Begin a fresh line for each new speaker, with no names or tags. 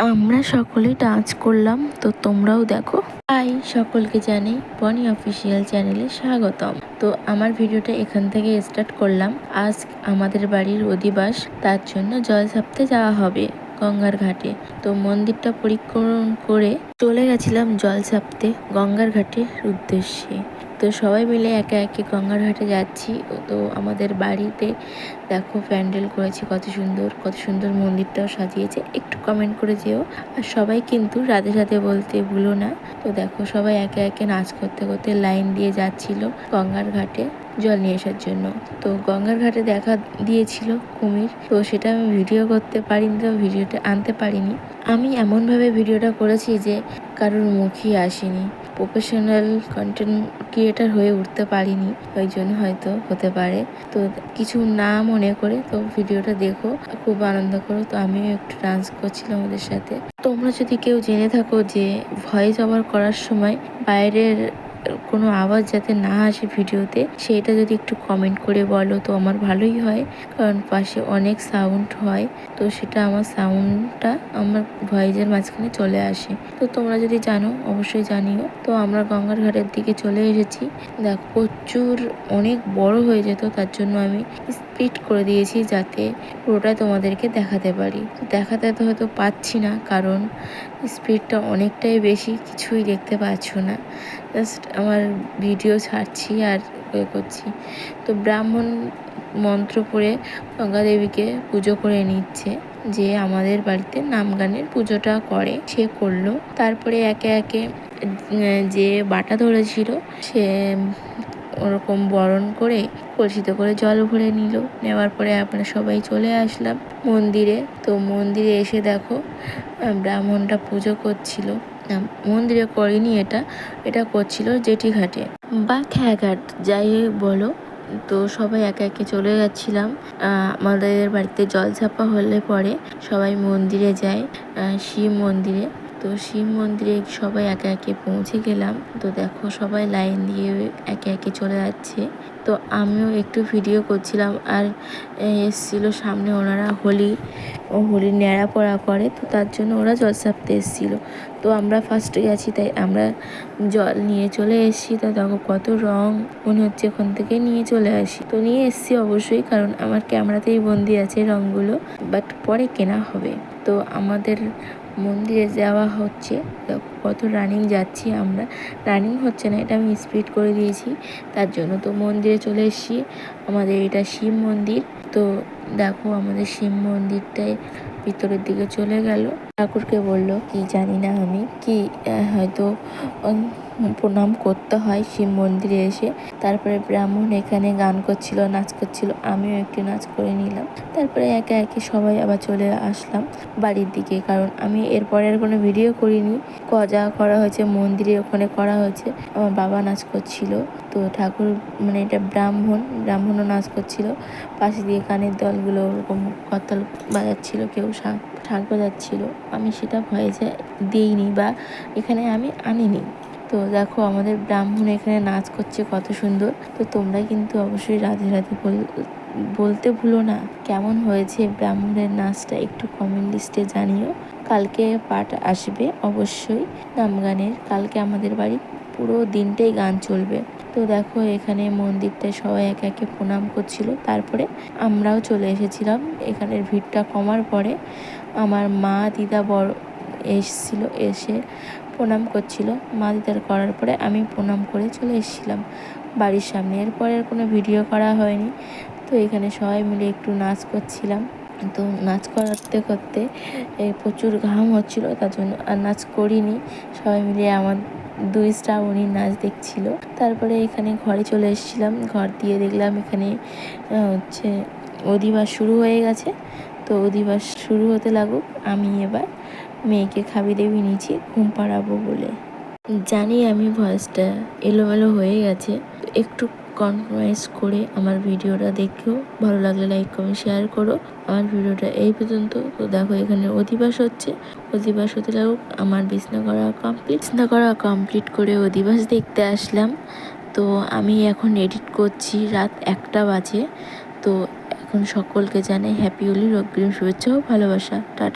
আমরা সকলেই ডান্স করলাম, তো তোমরাও দেখো। হাই সকলকে জানাই বনি অফিসিয়াল চ্যানেলে স্বাগতম। তো আমার ভিডিওটা এখান থেকে স্টার্ট করলাম। আজ আমাদের বাড়ির অধিবাস, তার জন্য জল ছাপতে যাওয়া হবে গঙ্গার ঘাটে। তো মন্দিরটা পরিক্রমণ করে চলে গেছিলাম জল ছাপতে গঙ্গার ঘাটের উদ্দেশ্যে। তো সবাই মিলে একে একে গঙ্গার ঘাটে যাচ্ছি। তো আমাদের বাড়িতে দেখো প্যান্ডেল করেছে কত সুন্দর মন্দিরটাও সাজিয়েছে। একটু কমেন্ট করে যেও। আর সবাই কিন্তু রাধে রাধে বলতে ভুলো না। তো দেখো সবাই একে একে নাচ করতে করতে লাইন দিয়ে যাচ্ছিল গঙ্গার ঘাটে জল নিয়ে আসার জন্য। তো গঙ্গার ঘাটে দেখা দিয়েছিল কুমির, তো সেটা আমি ভিডিও করতে পারিনি, তো ভিডিওটা আনতে পারিনি। আমি এমনভাবে ভিডিওটা করেছি যে কারোর মুখই আসেনি, প্রফেশনাল কন্টেন্ট ক্রিয়েটার হয়ে উঠতে পারিনি, ওই জন্য হয়তো হতে পারে। তো কিছু না মনে করে তো ভিডিওটা দেখো, খুব আনন্দ করো। তো আমিও একটু ডান্স করছিলাম ওদের সাথে। তোমরা যদি কেউ জেনে থাকো যে ভয়েস ওভার করার সময় বাইরের কোনো আওয়াজ যাতে না আসে ভিডিওতে, সেটা যদি একটু কমেন্ট করে বলো তো আমার ভালোই হয়, কারণ পাশে অনেক সাউন্ড হয়, তো সেটা আমার সাউন্ডটা আমার ভয়েসের মাঝখানে চলে আসে। তো তোমরা যদি জানো অবশ্যই জানিও। তো আমরা গঙ্গার ঘাটের দিকে চলে এসেছি। দেখ প্রচুর অনেক বড় হয়ে যেত, তার জন্য আমি স্পিড করে দিয়েছি যাতে পুরোটা তোমাদেরকে দেখাতে পারি। দেখাতে তো হয়তো পাচ্ছি না, কারণ স্পিডটা অনেকটাই বেশি, কিছুই দেখতে পাচ্ছ না। জাস্ট আমার ভিডিও ছাড়ছি আর করছি। তো ব্রাহ্মণ মন্ত্র পড়ে গঙ্গা দেবীকে পুজো করে নিচ্ছে, যে আমাদের বাড়িতে নাম গানের পুজোটা করে সে করলো। তারপরে একে একে যে বাটা ধরেছিল সে ওরকম বরণ করে কলসিতে করে জল ভরে নিল। নেওয়ার পরে আমরা সবাই চলে আসলাম মন্দিরে। তো মন্দিরে এসে দেখো ব্রাহ্মণটা পুজো করছিল, মন্দিরে করেনি, এটা করছিল জেঠি ঘাটে বা খেয়াঘাট যাই বলো। তো সবাই একে একে চলে যাচ্ছিলাম। আমাদের বাড়িতে জল ছাপা হলে পরে সবাই মন্দিরে যায়, শিব মন্দিরে। তো শিব মন্দিরে সবাই একে একে পৌঁছে গেলাম। তো দেখো সবাই লাইন দিয়ে একে একে চলে যাচ্ছে। তো আমিও একটু ভিডিও করছিলাম। আর এসছিল সামনে ওনারা হোলির ন্যাড়া পড়া করে, তো তার জন্য ওরা জল ছাপতে এসেছিল। তো আমরা ফার্স্টে গেছি, তাই আমরা জল নিয়ে চলে এসেছি। তো দেখো কত রং, মনে হচ্ছে ওখান থেকে নিয়ে চলে আসি। তো নিয়ে এসেছি অবশ্যই, কারণ আমার ক্যামেরাতেই বন্দি আছে রঙগুলো, বাট পরে কেনা হবে। তো আমাদের মন্দিরে যাওয়া হচ্ছে, কত রানিং যাচ্ছি আমরা। রানিং হচ্ছে না, এটা আমি স্পিড করে দিয়েছি তার জন্য। তো মন্দিরে চলে এসেছি, আমাদের এটা শিব মন্দির। তো দেখো আমাদের শিব মন্দিরটায় ভিতরের দিকে চলে গেল। ঠাকুরকে বলল কি জানি না আমি, কি হয়তো প্রণাম করতে হয় শিব মন্দিরে এসে। তারপরে ব্রাহ্মণ এখানে গান করছিল, নাচ করছিল, আমিও একটু নাচ করে নিলাম। তারপরে একে একে সবাই আবার চলে আসলাম বাড়ির দিকে, কারণ আমি এরপরে আর কোনো ভিডিও করিনি। যা করা হয়েছে মন্দিরে ওখানে করা হয়েছে। আমার বাবা নাচ করছিল, তো ঠাকুর মানে এটা ব্রাহ্মণও নাচ করছিল। পাশে দিয়ে কানের দলগুলো ওরকম করতাল বাজাচ্ছিল, কেউ ঢাক বাজাচ্ছিল। আমি সেটা ভয়েসে দিইনি বা এখানে আমি আনিনি। তো দেখো আমাদের ব্রাহ্মণ এখানে নাচ করছে কত সুন্দর। তো তোমরা কিন্তু অবশ্যই রাধে রাধে বলতে ভুলো না। কেমন হয়েছে ব্রাহ্মণের নাচটা একটু কমেন্ট লিস্টে জানিও। কালকে পাঠ আসবে অবশ্যই নাম গানের, কালকে আমাদের বাড়ি পুরো দিনটাই গান চলবে। তো দেখো এখানে মন্দিরটায় সবাই একে একে প্রণাম করছিল। তারপরে আমরাও চলে এসেছিলাম। এখানের ভিড়টা কমার পরে আমার মা দিদা বড় এসেছিল, এসে প্রণাম করছিল। মা দিদার করার পরে আমি প্রণাম করে চলে এসেছিলাম বাড়ির সামনে। এরপরে আর কোনো ভিডিও করা হয়নি। তো এখানে সবাই মিলে একটু নাচ করছিলাম। তো নাচ করতে করতে প্রচুর ঘাম হচ্ছিল, তার জন্য আর নাচ করিনি। সবাই মিলে আমার 2 শ্রাবণীর নাচ দেখছিল। তারপরে এখানে ঘরে চলে এসেছিলাম। ঘর দিয়ে দেখলাম এখানে হচ্ছে অধিবাস শুরু হয়ে গেছে। তো অধিবাস শুরু হতে লাগুক, আমি এবার মেয়েকে খাইয়ে দেবী নিয়েছি ঘুম পাড়াবো বলে। জানি আমি ভয়েসটা এলোমেলো হয়ে গেছে, একটু কম্প্রোমাইজ করে আমার ভিডিওটা দেখেও ভালো লাগলে লাইক কমেন্ট শেয়ার করো। আমার ভিডিওটা এই পর্যন্ত। তো দেখো এখানে অধিবাস হচ্ছে, অধিবাস হতে লাগুক। আমার বিছনা করা কমপ্লিট করে অধিবাস দেখতে আসলাম। তো আমি এখন এডিট করছি, রাত 1টা বাজে। তো এখন সকলকে জানাই হ্যাপি হোলি, অগ্রিম শুভেচ্ছা ও ভালোবাসা। টাটা।